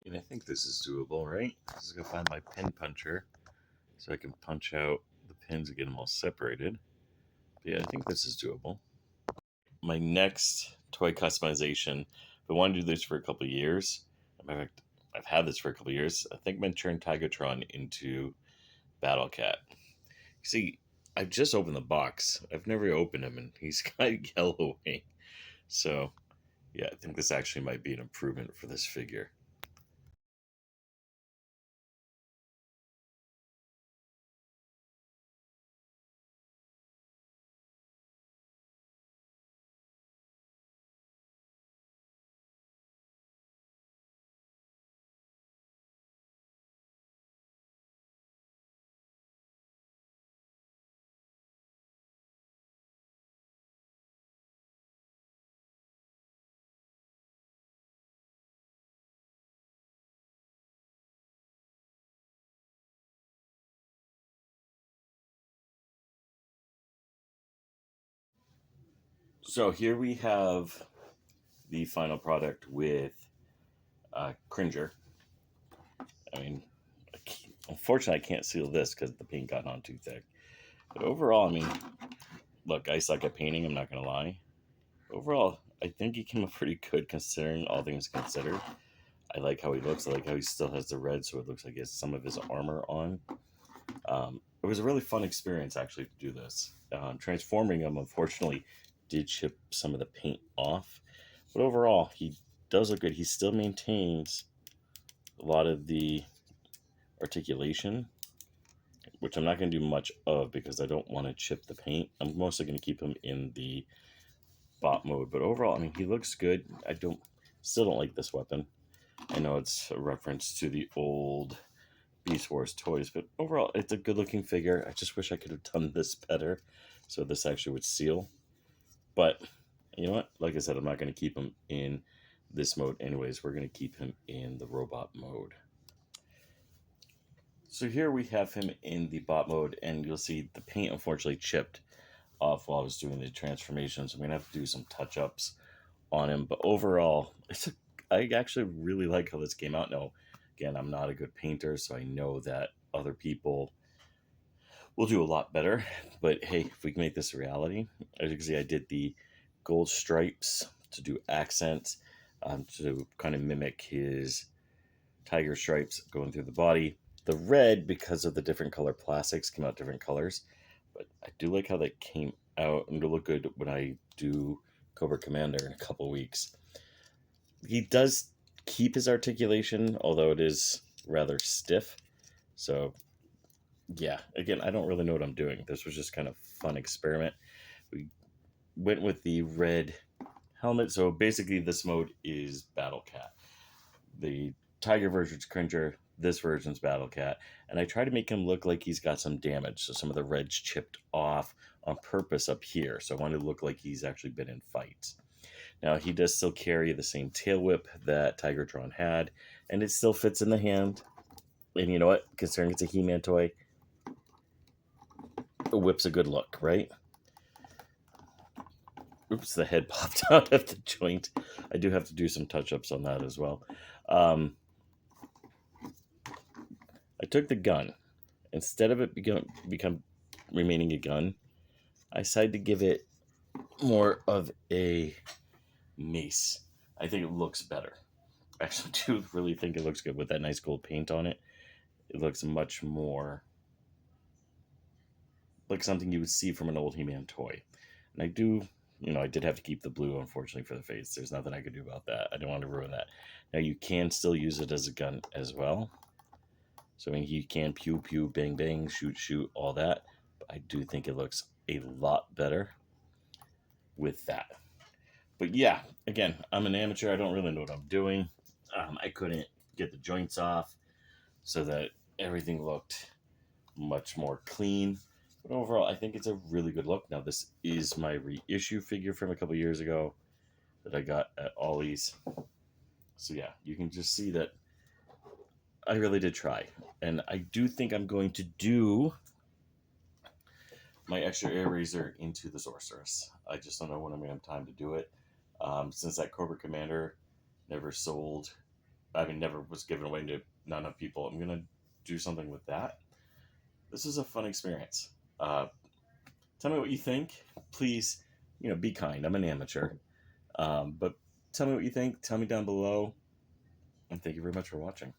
And I think this is doable, right? I'm just gonna find my pin puncher so I can punch out the pins and get them all separated. But yeah, I think this is doable. My next toy customization, I wanted to do this for a couple of years. In fact, I've had this for a couple of years. I think I'm gonna turn Tigatron into Battle Cat. See, I've just opened the box. I've never opened him, and he's kind of yellowing. So, yeah, I think this actually might be an improvement for this figure. So here we have the final product with Cringer. I mean, unfortunately, I can't seal this because the paint got on too thick. But overall, I mean, look, I suck at painting. I'm not gonna lie. Overall, I think he came up pretty good considering all things considered. I like how he looks. I like how he still has the red, so it looks like he has some of his armor on. It was a really fun experience actually to do this. Transforming him, unfortunately, did chip some of the paint off, but overall, he does look good. He still maintains a lot of the articulation, which I'm not going to do much of because I don't want to chip the paint. I'm mostly going to keep him in the bot mode, but overall, I mean, he looks good. I still don't like this weapon. I know it's a reference to the old Beast Wars toys, but overall, it's a good looking figure. I just wish I could have done this better so this actually would seal. But you know what? Like I said, I'm not going to keep him in this mode anyways. We're going to keep him in the robot mode. So here we have him in the bot mode, and you'll see the paint unfortunately chipped off while I was doing the transformation. So I'm going to have to do some touch-ups on him. But overall, I actually really like how this came out. Now, again, I'm not a good painter, so I know that other people will do a lot better. But hey, if we can make this a reality, as you can see, I did the gold stripes to do accents, to kind of mimic his tiger stripes going through the body. The red, because of the different color plastics, came out different colors. But I do like how that came out, and it'll look good when I do Cobra Commander in a couple weeks. He does keep his articulation, although it is rather stiff. So yeah, again, I don't really know what I'm doing. This was just kind of fun experiment. We went with the red helmet. So basically this mode is Battle Cat. The Tiger version's Cringer, this version's Battle Cat. And I try to make him look like he's got some damage. So some of the red's chipped off on purpose up here. So I want to look like he's actually been in fights. Now he does still carry the same tail whip that Tigertron had, and it still fits in the hand. And you know what? Considering it's a He-Man toy, the whip's a good look, right? Oops, the head popped out of the joint. I do have to do some touch-ups on that as well. I took the gun. Instead of it become remaining a gun, I decided to give it more of a mace. I think it looks better. I actually do really think it looks good with that nice gold paint on it. It looks much more like something you would see from an old He-Man toy. And I do, I did have to keep the blue, unfortunately, for the face. There's nothing I could do about that. I don't want to ruin that. Now, you can still use it as a gun as well. So, I mean, you can pew, pew, bang, bang, shoot, shoot, all that. But I do think it looks a lot better with that. But yeah, again, I'm an amateur. I don't really know what I'm doing. I couldn't get the joints off so that everything looked much more clean. But overall, I think it's a really good look. Now, this is my reissue figure from a couple years ago that I got at Ollie's. So yeah, you can just see that I really did try. And I do think I'm going to do my extra air razor into the Sorceress. I just don't know when I'm going to have time to do it. Since that Cobra Commander never sold never was given away to not enough people. I'm gonna do something with that. This is a fun experience. Tell me what you think. Please, be kind. I'm an amateur. But tell me what you think. Tell me down below. And thank you very much for watching.